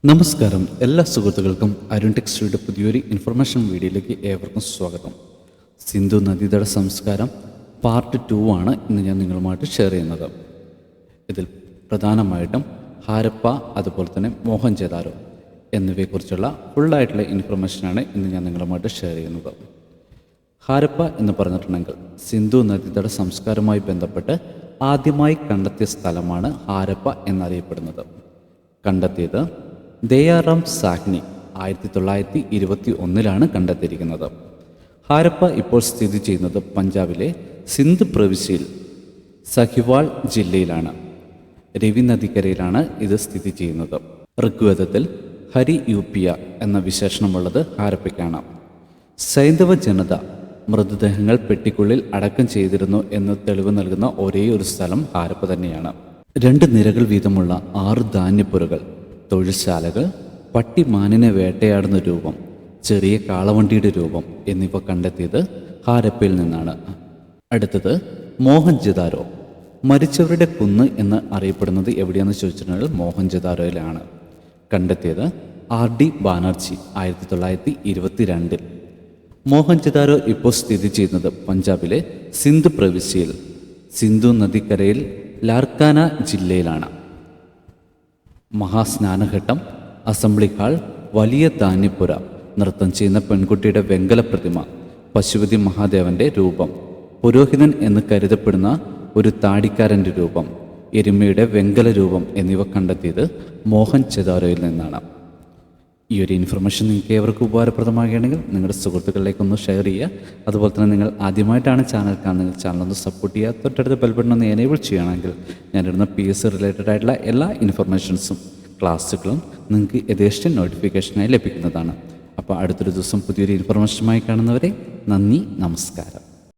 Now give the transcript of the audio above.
നമസ്കാരം. എല്ലാ സുഹൃത്തുക്കൾക്കും അരുൺ ടെക്സ്റ്റിയുടെ പുതിയൊരു ഇൻഫർമേഷൻ വീഡിയോയിലേക്ക് ഏവർക്കും സ്വാഗതം. സിന്ധു നദീതട സംസ്കാരം പാർട്ട് 2 ആണ് ഇന്ന് ഞാൻ നിങ്ങളുമായിട്ട് ഷെയർ ചെയ്യുന്നത്. ഇതിൽ പ്രധാനമായിട്ടും ഹാരപ്പ അതുപോലെ തന്നെ മോഹൻജദാരോ എന്നിവയെക്കുറിച്ചുള്ള ഫുള്ളായിട്ടുള്ള ഇൻഫർമേഷനാണ് ഇന്ന് ഞാൻ നിങ്ങളുമായിട്ട് ഷെയർ ചെയ്യുന്നത്. ഹാരപ്പ എന്ന് പറഞ്ഞിട്ടുണ്ടെങ്കിൽ സിന്ധു നദീതട സംസ്കാരവുമായി ബന്ധപ്പെട്ട് ആദ്യമായി കണ്ടെത്തിയ സ്ഥലമാണ് ഹാരപ്പ എന്നറിയപ്പെടുന്നത്. കണ്ടെത്തിയത് ദയാറാം സാഹ്നി 1921 കണ്ടെത്തിയിരിക്കുന്നത്. ഹാരപ്പ ഇപ്പോൾ സ്ഥിതി ചെയ്യുന്നത് പഞ്ചാബിലെ സിന്ധ് പ്രവിശ്യയിൽ സഹിവാൾ ജില്ലയിലാണ്. രവി നദിക്കരയിലാണ് ഇത് സ്ഥിതി ചെയ്യുന്നത്. ഋഗ്വേദത്തിൽ ഹരി യൂപ്പിയ എന്ന വിശേഷണമുള്ളത് ഹാരപ്പയ്ക്കാണ്. സൈന്ധവ ജനത മൃതദേഹങ്ങൾ പെട്ടിക്കുള്ളിൽ അടക്കം ചെയ്തിരുന്നു എന്ന് തെളിവ് നൽകുന്ന ഒരേ ഒരു സ്ഥലം ഹാരപ്പ തന്നെയാണ്. 2 നിരകൾ വീതമുള്ള 6 ധാന്യപ്പുരകൾ, തൊഴിൽശാലകൾ, പട്ടിമാനിനെ വേട്ടയാടുന്ന രൂപം, ചെറിയ കാളവണ്ടിയുടെ രൂപം എന്നിവ കണ്ടെത്തിയത് ഹാരപ്പയിൽ നിന്നാണ്. അടുത്തത് മോഹൻജദാരോ. മരിച്ചവരുടെ കുന്ന് എന്ന് അറിയപ്പെടുന്നത് എവിടെയാണെന്ന് ചോദിച്ചിട്ടുണ്ടെങ്കിൽ മോഹൻജദാരോയിലാണ്. കണ്ടെത്തിയത് RD ബാനർജി 1922. മോഹൻജദാരോ ഇപ്പോൾ സ്ഥിതി ചെയ്യുന്നത് പഞ്ചാബിലെ സിന്ധ് പ്രവിശ്യയിൽ സിന്ധു നദിക്കരയിൽ ലാർക്കാന ജില്ലയിലാണ്. മഹാസ്നാനഘട്ടം, അസംബ്ലി ഹാൾ, വലിയ ധാന്യപ്പുര, നൃത്തം ചെയ്യുന്ന പെൺകുട്ടിയുടെ വെങ്കല പ്രതിമ, പശുപതി മഹാദേവന്റെ രൂപം, പുരോഹിതൻ എന്ന് കരുതപ്പെടുന്ന ഒരു താടിക്കാരൻ്റെ രൂപം, എരുമയുടെ വെങ്കല രൂപം എന്നിവ കണ്ടെത്തിയത് മോഹൻജദാരോയിൽ നിന്നാണ്. ഈ ഒരു ഇൻഫർമേഷൻ നിങ്ങൾക്ക് ഏവർക്കും ഉപകാരപ്രദമാകുകയാണെങ്കിൽ നിങ്ങളുടെ സുഹൃത്തുക്കളിലേക്കൊന്ന് ഷെയർ ചെയ്യുക. അതുപോലെ തന്നെ നിങ്ങൾ ആദ്യമായിട്ടാണ് ചാനൽ കാണുന്നത്, ചാനലൊന്ന് സപ്പോർട്ട് ചെയ്യുക. തൊട്ടടുത്ത് ബെൽ ബട്ടൺ ഒന്ന് എനേബിൾ ചെയ്യുകയാണെങ്കിൽ ഞാനിടുന്ന PSC റിലേറ്റഡ് ആയിട്ടുള്ള എല്ലാ ഇൻഫർമേഷൻസും ക്ലാസ്സുകളും നിങ്ങൾക്ക് യഥേഷ്ടം നോട്ടിഫിക്കേഷനായി ലഭിക്കുന്നതാണ്. അപ്പോൾ അടുത്തൊരു ദിവസം പുതിയൊരു ഇൻഫർമേഷനുമായി കാണുന്നവരെ നന്ദി, നമസ്കാരം.